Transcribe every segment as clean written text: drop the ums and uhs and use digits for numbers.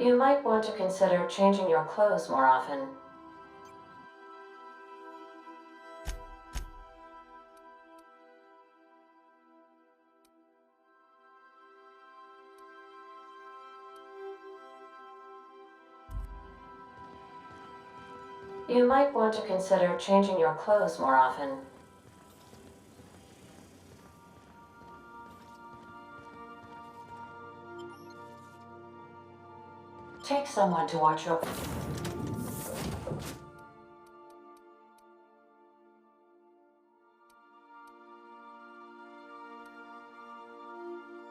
You might want to consider changing your clothes more often. You might want to consider changing your clothes more often. Take someone to watch your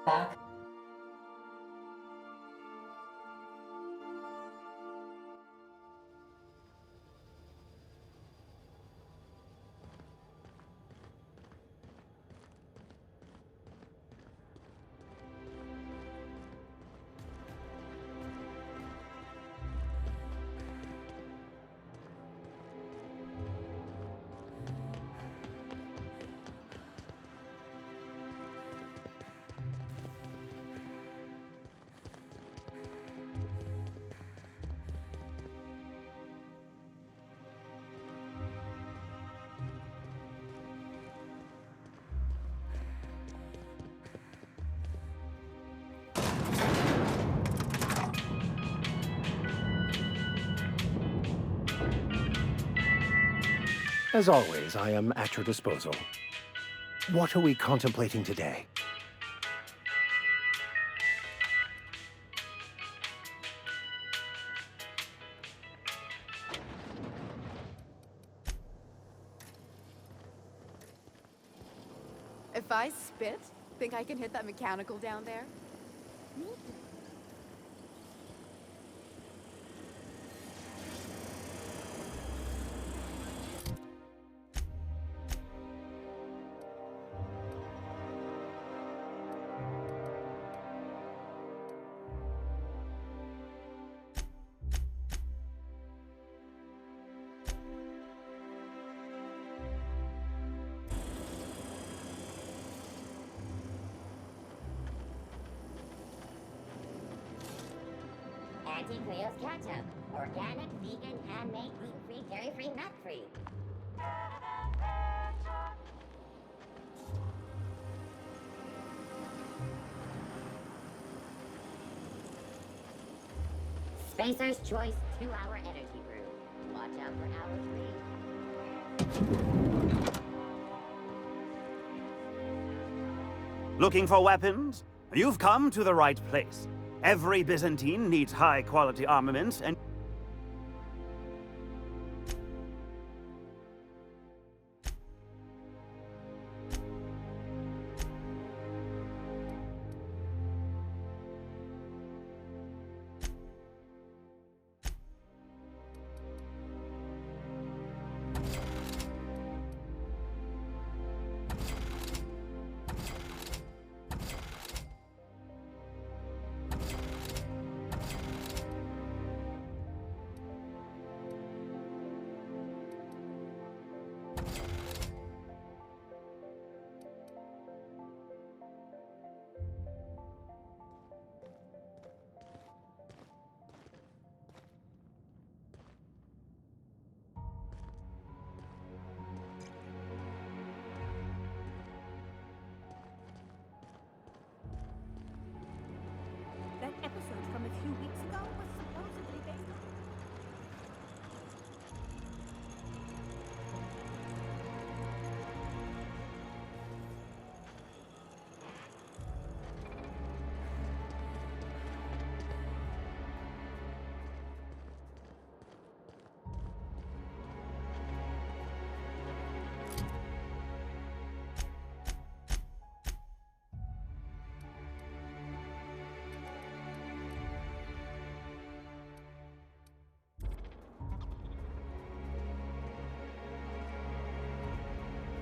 back. As always, I am at your disposal. What are we contemplating today? If I spit, think I can hit that mechanical down there? Anti-Creo's Ketchup. Organic, vegan, handmade, gluten-free, dairy-free, nut-free. Spacer's Choice 2-hour energy brew. Watch out for hour 3. Looking for weapons? You've come to the right place. Every Byzantine needs high-quality armaments, and That episode from a few weeks ago was supposedly based on...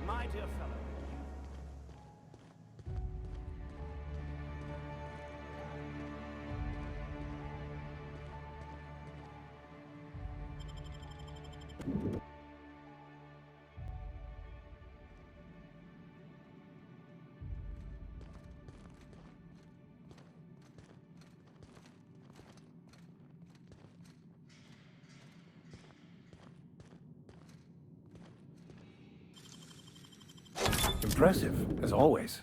my dear fellow, Impressive, as always.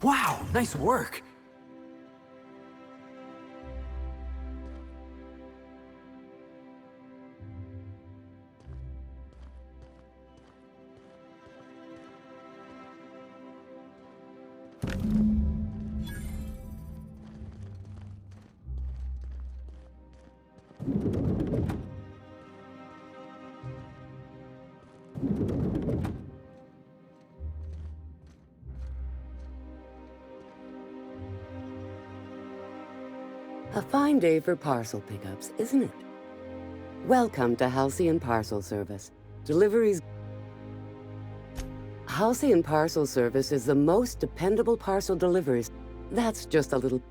Wow, nice work! A fine day for parcel pickups, isn't it? Welcome to Halcyon Parcel Service. Deliveries... Halcyon Parcel Service is the most dependable parcel deliveries. That's just a little...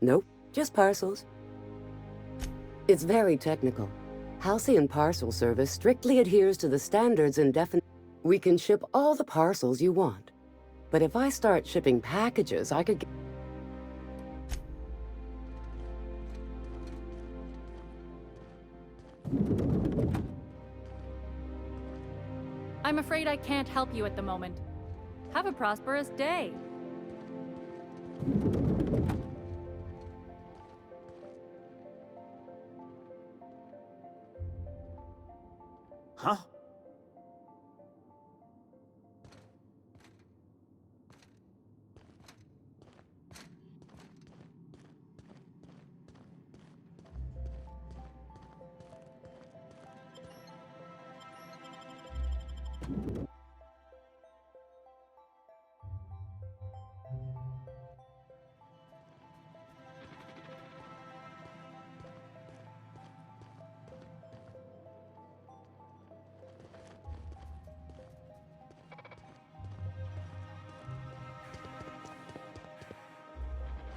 Nope, just parcels. It's very technical. Halcyon Parcel Service strictly adheres to the standards and We can ship all the parcels you want. But if I start shipping packages, I could... I'm afraid I can't help you at the moment. Have a prosperous day. Huh?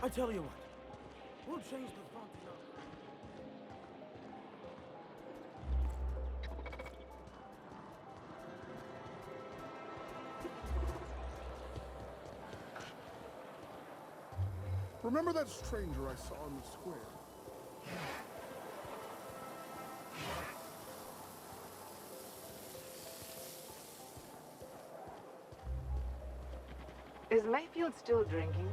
I tell you what, we'll change the font. Remember that stranger I saw in the square? Is Mayfield still drinking?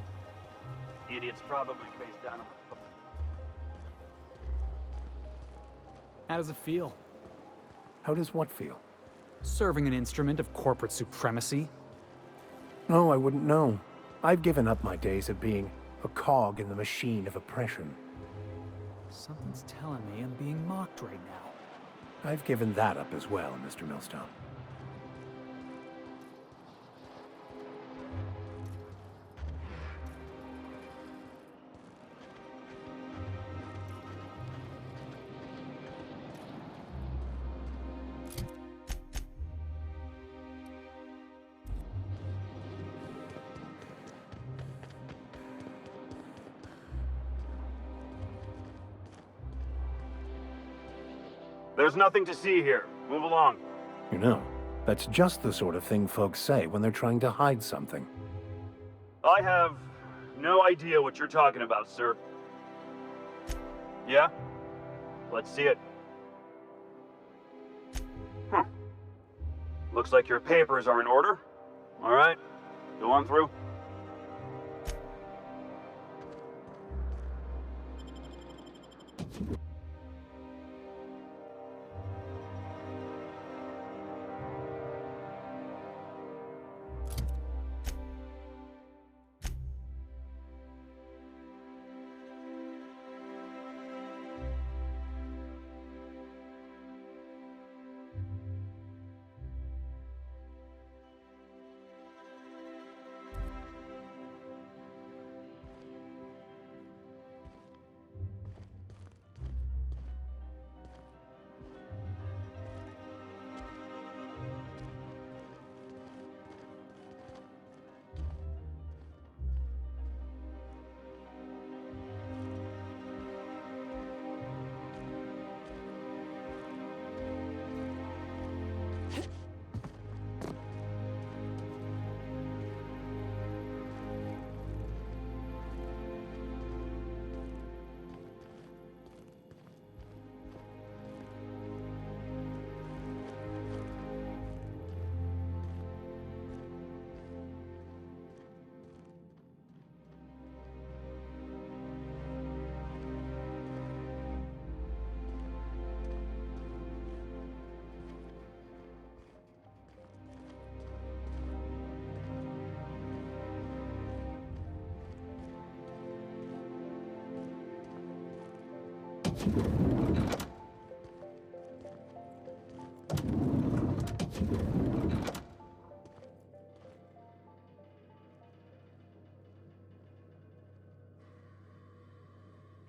Idiot's probably face down. How does it feel? How does what feel? Serving an instrument of corporate supremacy? Oh, I wouldn't know. I've given up my days of being a cog in the machine of oppression. Something's telling me I'm being mocked right now. I've given that up as well, Mr. Millstone. There's nothing to see here. Move along. You know, That's just the sort of thing folks say when they're trying to hide something. I have no idea what you're talking about, sir. Yeah? Let's see it. Looks like your papers are in order. All right, go on through.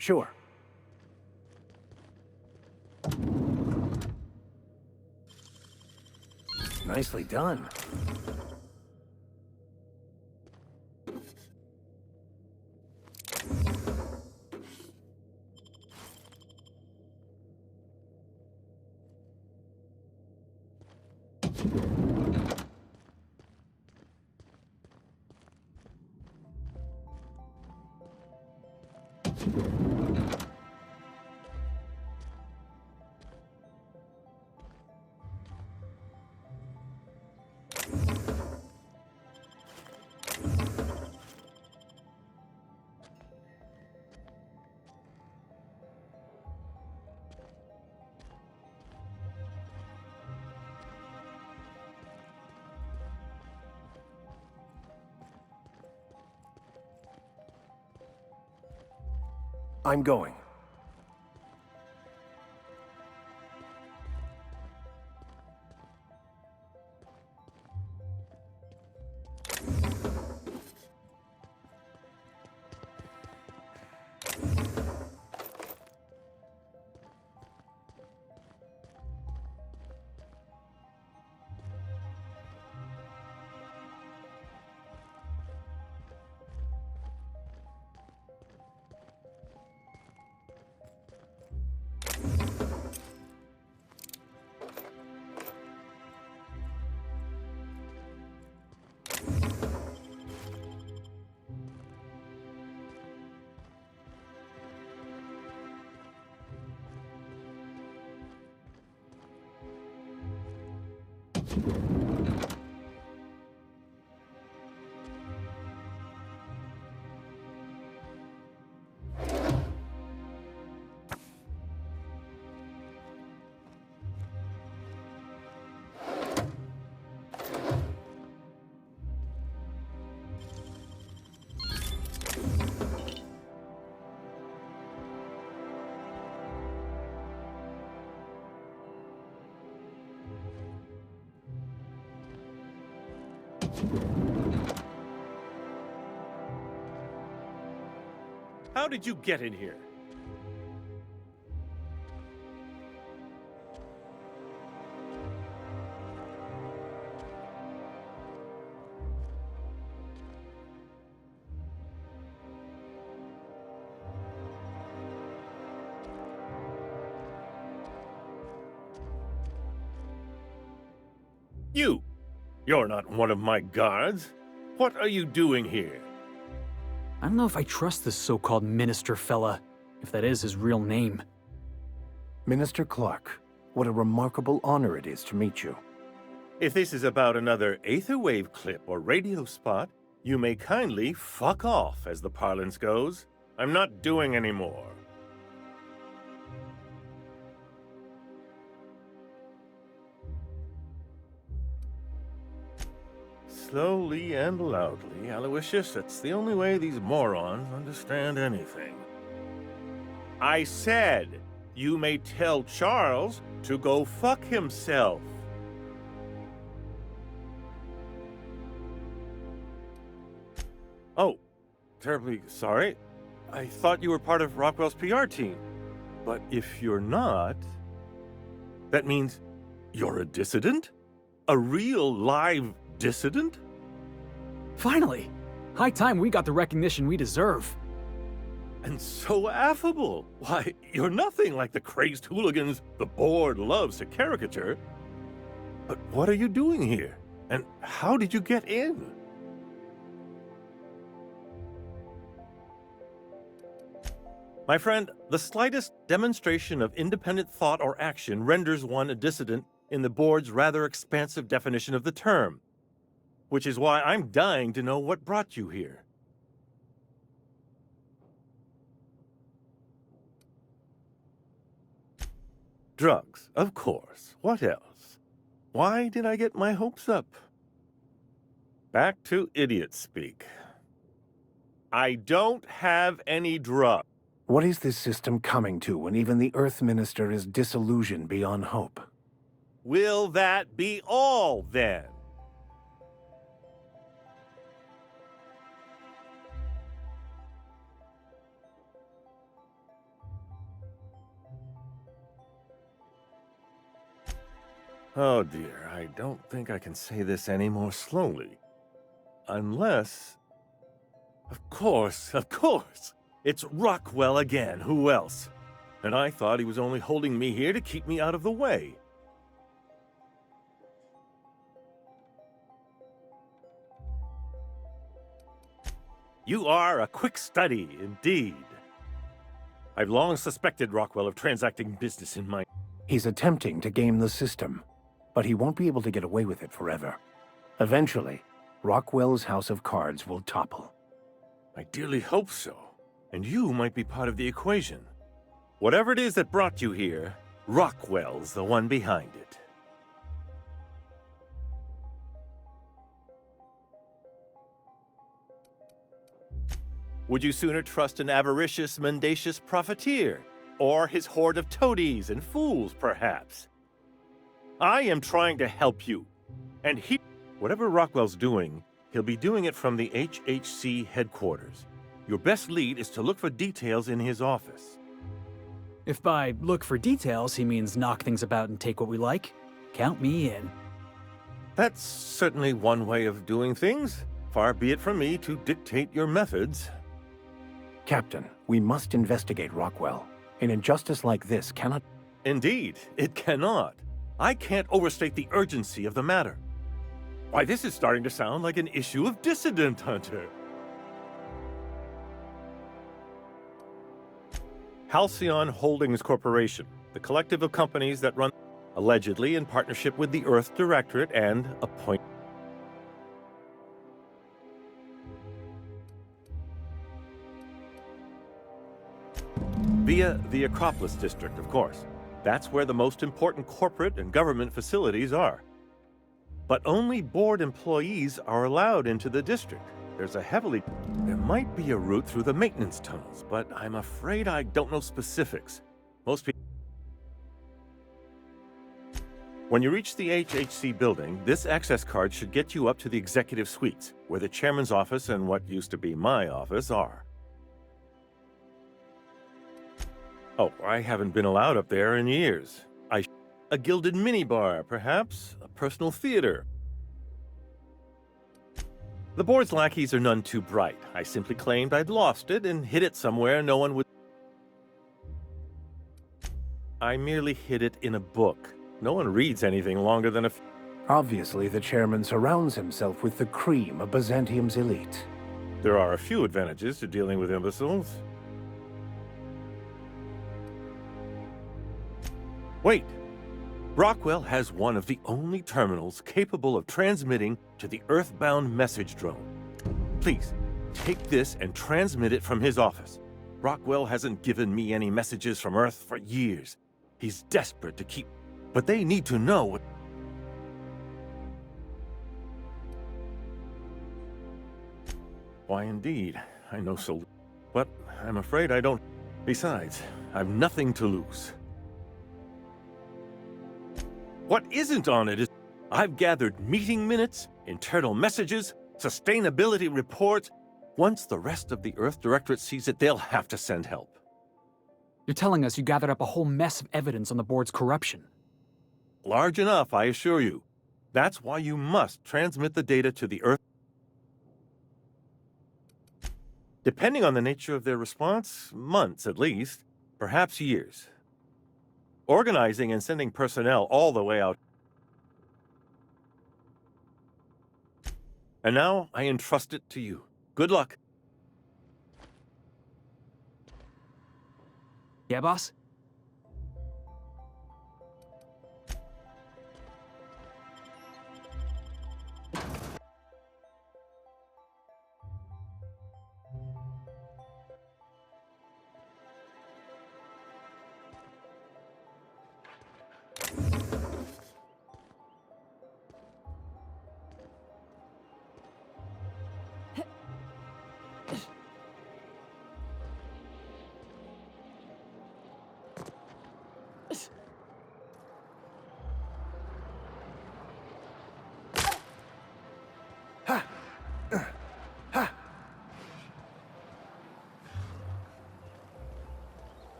Sure. Nicely done. I'm going. How did you get in here? You! You're not one of my guards. What are you doing here? I don't know if I trust this so-called minister fella, if that is his real name. Minister Clark, what a remarkable honor it is to meet you. If this is about another Aetherwave clip or radio spot, you may kindly fuck off, as the parlance goes. I'm not doing any more. Slowly and loudly, Aloysius, that's the only way these morons understand anything. I said, you may tell Charles to go fuck himself. Oh, terribly sorry. I thought you were part of Rockwell's PR team. But if you're not, that means you're a dissident? A real live dissident? Finally! High time we got the recognition we deserve. And so affable. Why, you're nothing like the crazed hooligans the board loves to caricature. But what are you doing here? And how did you get in? My friend, the slightest demonstration of independent thought or action renders one a dissident in the board's rather expansive definition of the term. Which is why I'm dying to know what brought you here. Drugs, of course. What else? Why did I get my hopes up? Back to idiot speak. I don't have any drugs. What is this system coming to when even the Earth Minister is disillusioned beyond hope? Will that be all, then? Oh dear, I don't think I can say this any more slowly. Unless... Of course! It's Rockwell again, who else? And I thought he was only holding me here to keep me out of the way. You are a quick study, indeed. I've long suspected Rockwell of transacting business in my... He's attempting to game the system, but he won't be able to get away with it forever. Eventually, Rockwell's house of cards will topple. I dearly hope so. And you might be part of the equation. Whatever it is that brought you here, Rockwell's the one behind it. Would you sooner trust an avaricious, mendacious profiteer? Or his horde of toadies and fools, perhaps? I am trying to help you. And whatever Rockwell's doing, he'll be doing it from the HHC headquarters. Your best lead is to look for details in his office. If by look for details he means knock things about and take what we like, count me in. That's certainly one way of doing things. Far be it from me to dictate your methods. Captain, we must investigate Rockwell. An injustice like this cannot... Indeed, it cannot. I can't overstate the urgency of the matter. Why, this is starting to sound like an issue of Dissident Hunter. Halcyon Holdings Corporation, the collective of companies that run, allegedly in partnership with the Earth Directorate and appoint... Via the Acropolis District, of course. That's where the most important corporate and government facilities are. But only board employees are allowed into the district. There's a heavily... There might be a route through the maintenance tunnels, but I'm afraid I don't know specifics. Most people... When you reach the HHC building, this access card should get you up to the executive suites, where the chairman's office and what used to be my office are. Oh, I haven't been allowed up there in years. A gilded minibar, perhaps? A personal theater? The board's lackeys are none too bright. I simply claimed I'd lost it and hid it somewhere no one would... I merely hid it in a book. No one reads anything longer than a... Obviously, the chairman surrounds himself with the cream of Byzantium's elite. There are a few advantages to dealing with imbeciles. Wait! Rockwell has one of the only terminals capable of transmitting to the Earthbound message drone. Please, take this and transmit it from his office. Rockwell hasn't given me any messages from Earth for years. He's desperate to keep... But they need to know what... Why, indeed. I know so... But I'm afraid I don't... Besides, I've nothing to lose. What isn't on it is... I've gathered meeting minutes, internal messages, sustainability reports. Once the rest of the Earth Directorate sees it, they'll have to send help. You're telling us you gathered up a whole mess of evidence on the board's corruption. Large enough, I assure you. That's why you must transmit the data to the Earth. Depending on the nature of their response, months at least, perhaps years. Organizing and sending personnel all the way out. And now I entrust it to you. Good luck. Yeah, boss?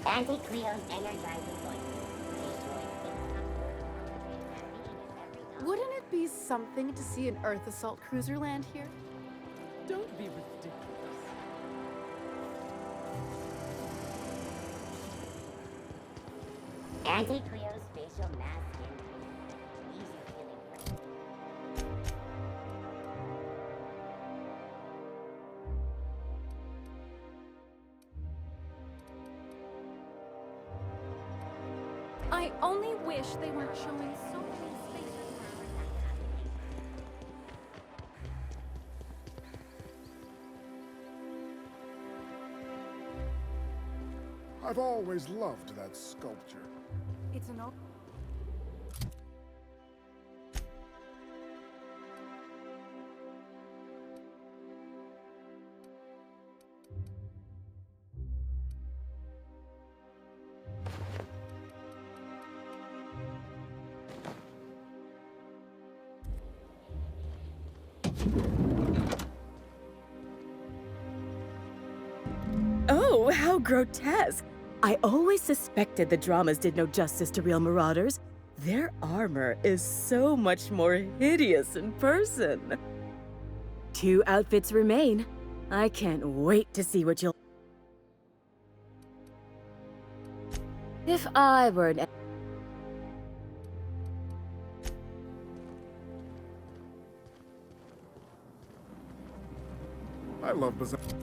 Anti-Cleo's energizing voice. Wouldn't it be something to see an Earth assault cruiser land here? Don't be ridiculous. Anti-Cleo's facial mask and easy feeling. I only wish they weren't showing so many spaces. I've always loved that sculpture. It's an old... Oh, how grotesque! I always suspected the dramas did no justice to real marauders. Their armor is so much more hideous in person. 2 outfits remain. I can't wait to see what you'll... If I were an... I love Byzantium.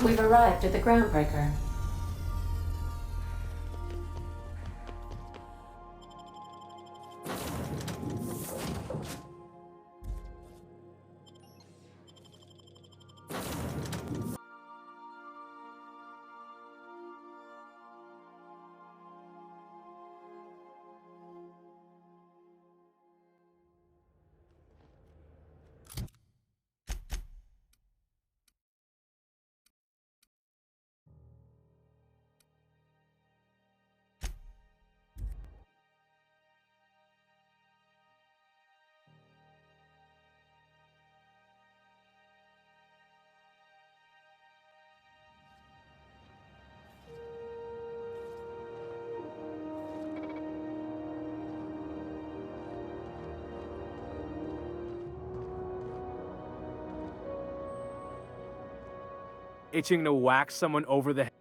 We've arrived at the groundbreaker. Itching to whack someone over the head.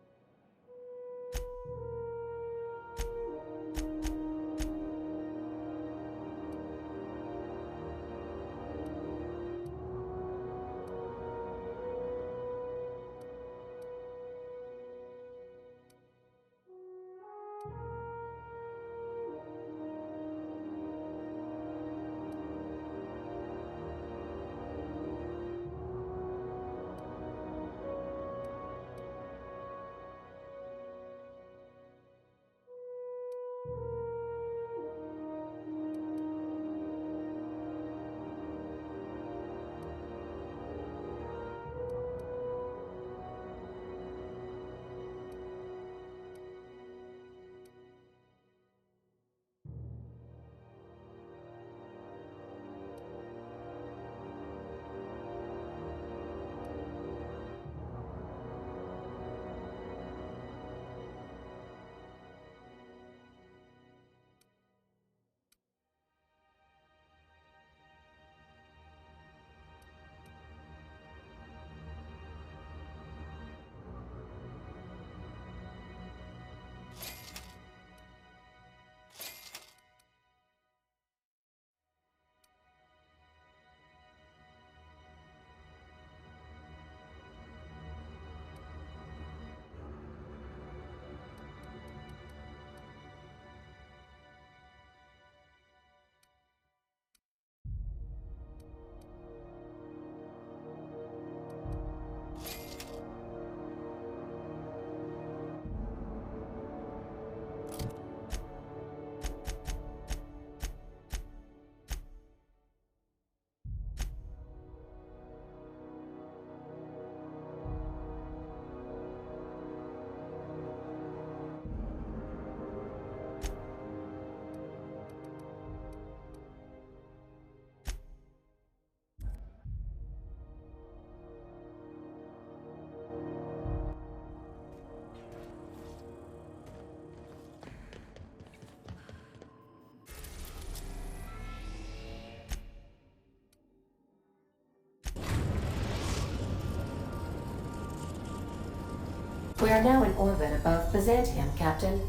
We are now in orbit above Byzantium, Captain.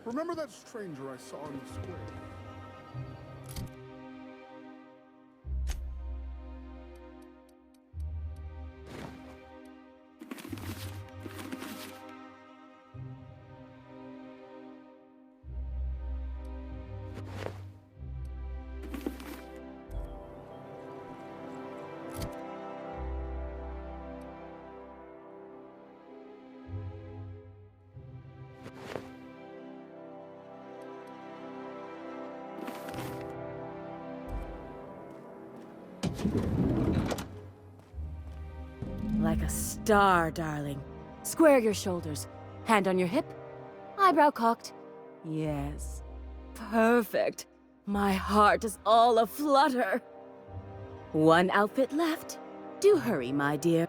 Remember that stranger I saw in the square? like a star, darling. Square your shoulders. Hand on your hip. Eyebrow cocked. Yes. Perfect. My heart is all aflutter. One outfit left. Do hurry, my dear.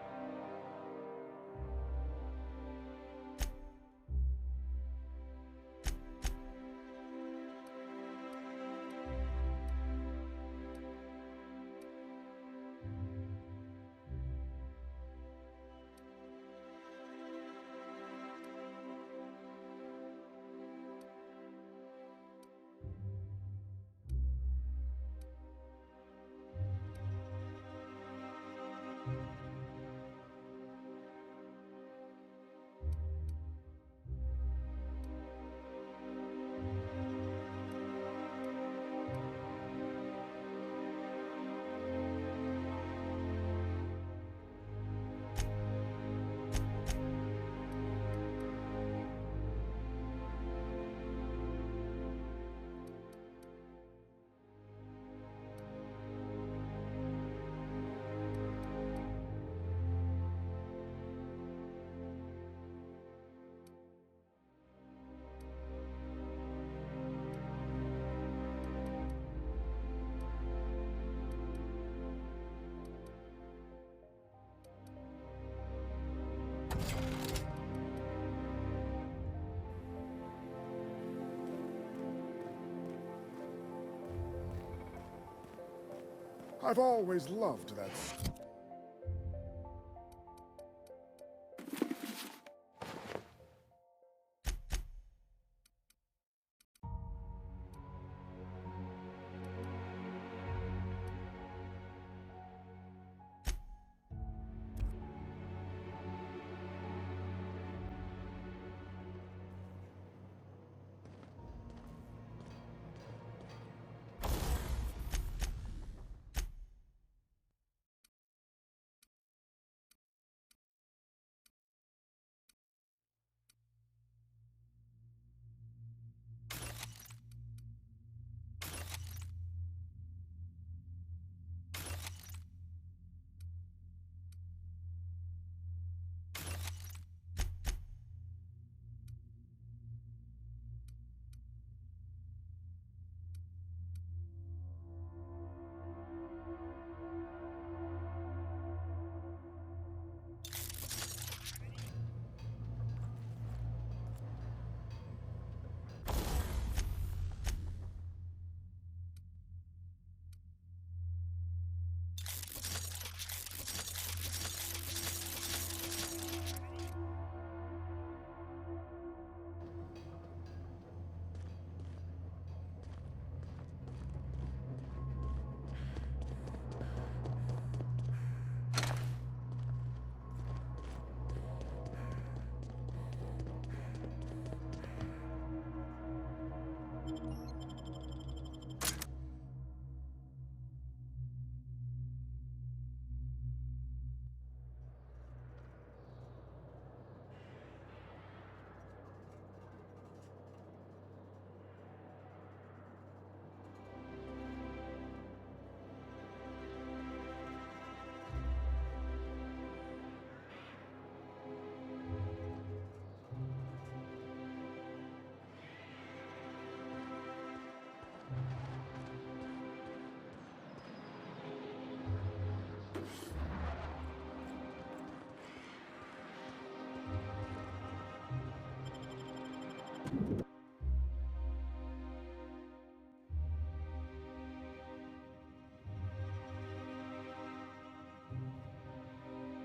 I've always loved that.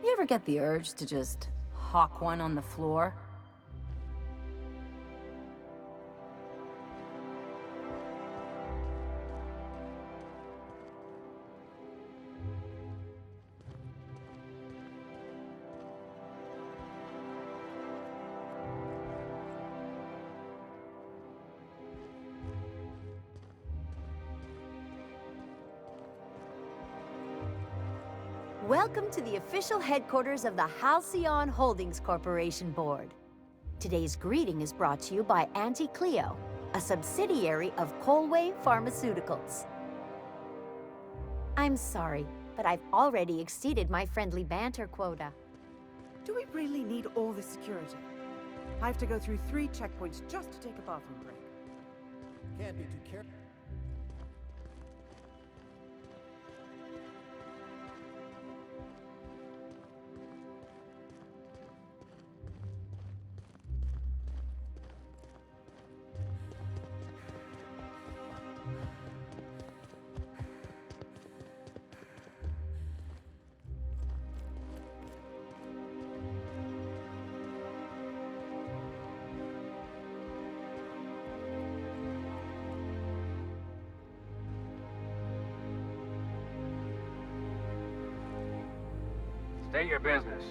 You ever get the urge to just hawk one on the floor? Welcome to the official headquarters of the Halcyon Holdings Corporation Board. Today's greeting is brought to you by Auntie Cleo, a subsidiary of Colway Pharmaceuticals. I'm sorry, but I've already exceeded my friendly banter quota. Do we really need all this security? I have to go through 3 checkpoints just to take a bathroom break. Can't be too careful. State your business.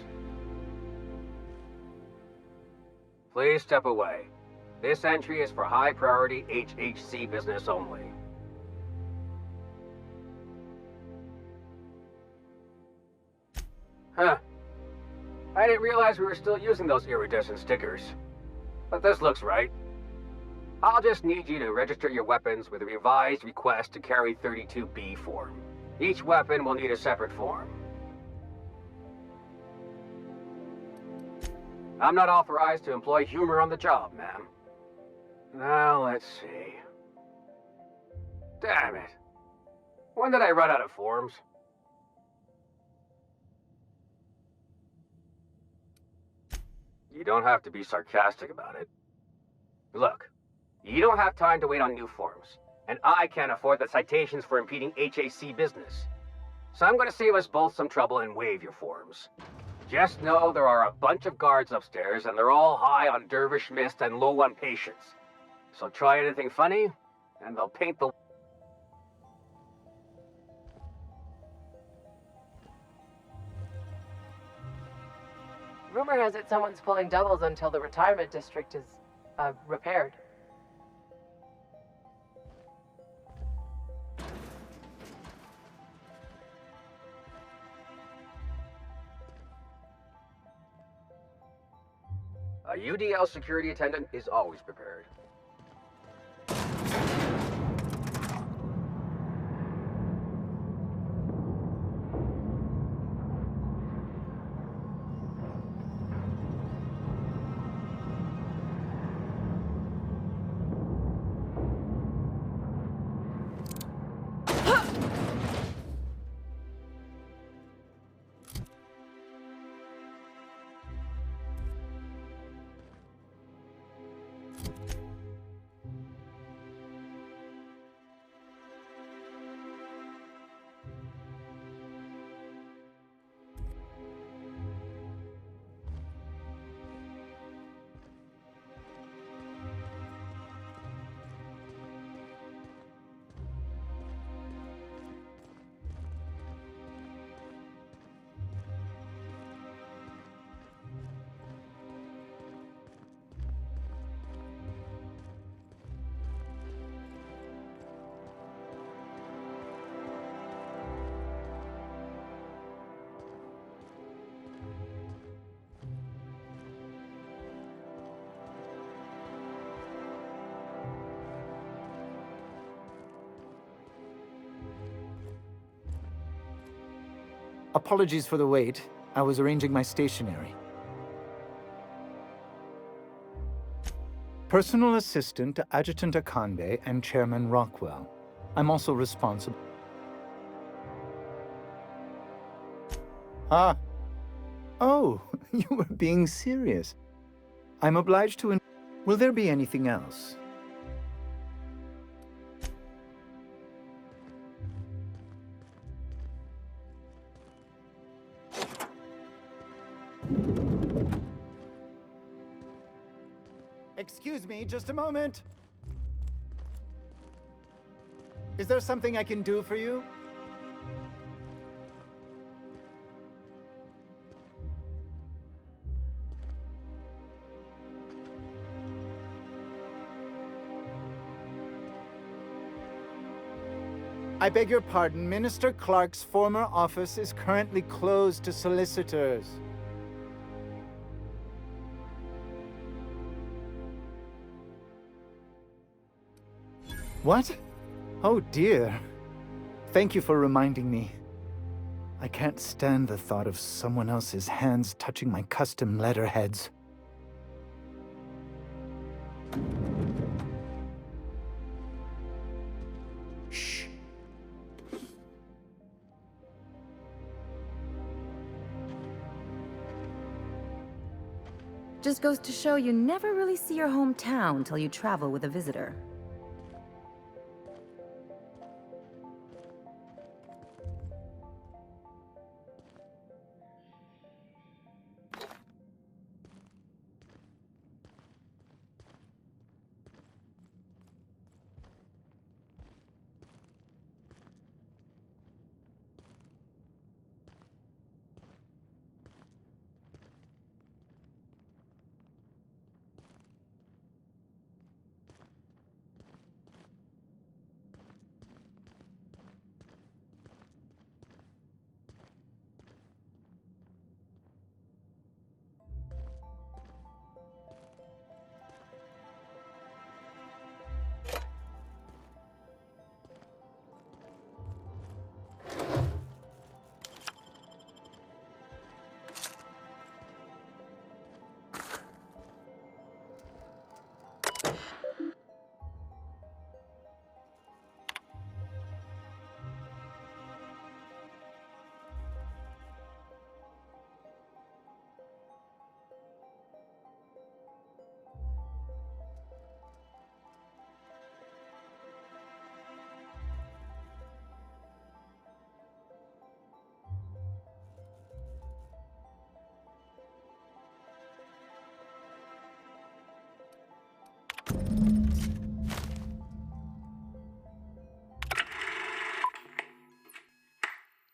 Please step away. This entry is for high-priority HHC business only. Huh. I didn't realize we were still using those iridescent stickers. But this looks right. I'll just need you to register your weapons with a revised request to carry 32B form. Each weapon will need a separate form. I'm not authorized to employ humor on the job, ma'am. Now, let's see. Damn it. When did I run out of forms? You don't have to be sarcastic about it. Look, you don't have time to wait on new forms, and I can't afford the citations for impeding HAC business. So I'm going to save us both some trouble and waive your forms. Just know there are a bunch of guards upstairs, and they're all high on dervish mist and low on patience. So try anything funny, and they'll paint the... Rumor has it someone's pulling doubles until the retirement district is, repaired. A UDL security attendant is always prepared. Apologies for the wait. I was arranging my stationery. Personal assistant to Adjutant Akande and Chairman Rockwell. I'm also responsible. Ah. Oh, you were being serious. I'm obliged to... Will there be anything else? Excuse me, just a moment. Is there something I can do for you? I beg your pardon, Minister Clark's former office is currently closed to solicitors. What? Oh dear. Thank you for reminding me. I can't stand the thought of someone else's hands touching my custom letterheads. Shh. Just goes to show you never really see your hometown till you travel with a visitor.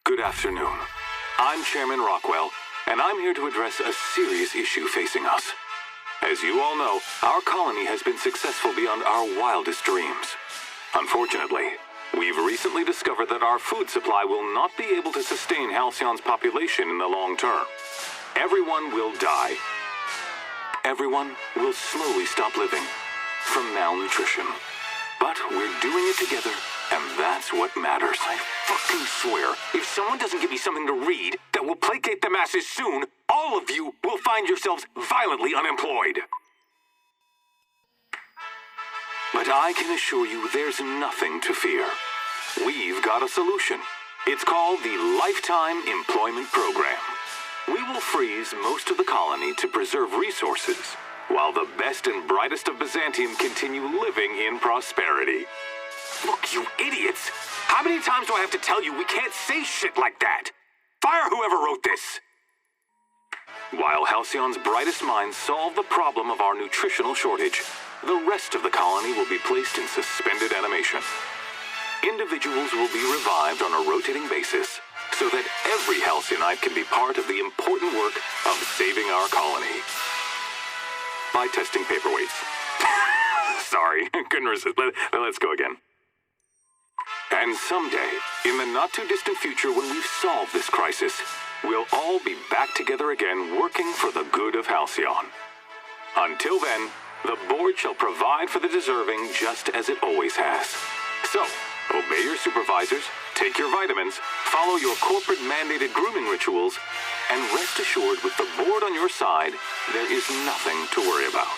Good afternoon. I'm Chairman Rockwell, and I'm here to address a serious issue facing us. As you all know, our colony has been successful beyond our wildest dreams. Unfortunately, we've recently discovered that our food supply will not be able to sustain Halcyon's population in the long term. Everyone will die. Everyone will slowly stop living from malnutrition. But we're doing it together, and that's what matters. I fucking swear, if someone doesn't give me something to read that will placate the masses soon, all of you will find yourselves violently unemployed. But I can assure you there's nothing to fear. We've got a solution. It's called the Lifetime Employment Program. We will freeze most of the colony to preserve resources, while the best and brightest of Byzantium continue living in prosperity. Look, you idiots! How many times do I have to tell you we can't say shit like that? Fire whoever wrote this! While Halcyon's brightest minds solve the problem of our nutritional shortage, the rest of the colony will be placed in suspended animation. Individuals will be revived on a rotating basis, so that every Halcyonite can be part of the important work of saving our colony. By testing paperweights. Sorry, couldn't resist. Let's go again. And someday, in the not-too-distant future when we've solved this crisis, we'll all be back together again working for the good of Halcyon. Until then, the board shall provide for the deserving just as it always has. So, obey your supervisors, take your vitamins, follow your corporate-mandated grooming rituals, and rest assured with the board on your side, there is nothing to worry about.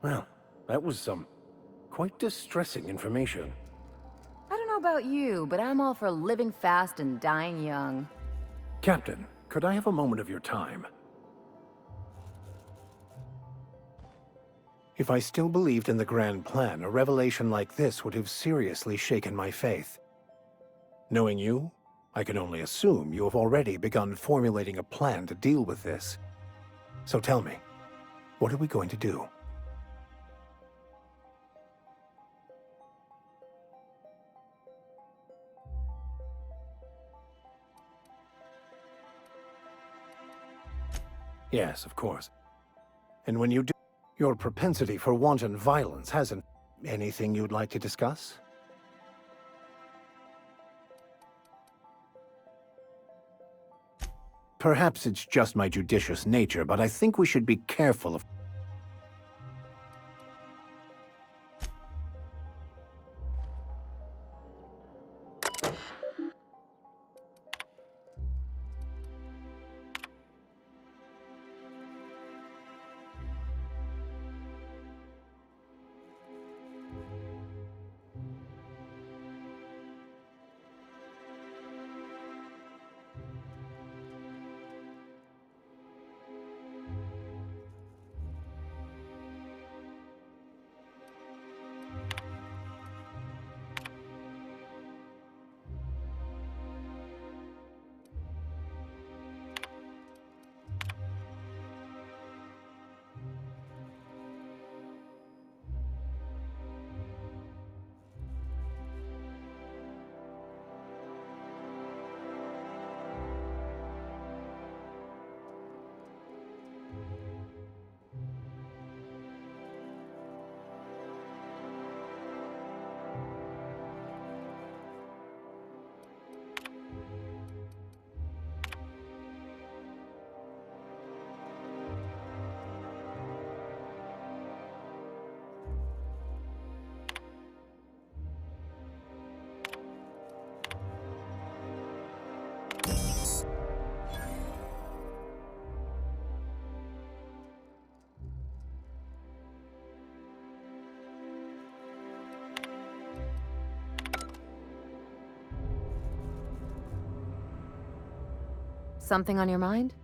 Well, that was some quite distressing information. I don't know about you, but I'm all for living fast and dying young. Captain, could I have a moment of your time? If I still believed in the grand plan, a revelation like this would have seriously shaken my faith. Knowing you, I can only assume you have already begun formulating a plan to deal with this. So tell me, what are we going to do? Yes, of course. And when you do, your propensity for wanton violence hasn't... Anything you'd like to discuss? Perhaps it's just my judicious nature, but I think we should be careful of... Something on your mind?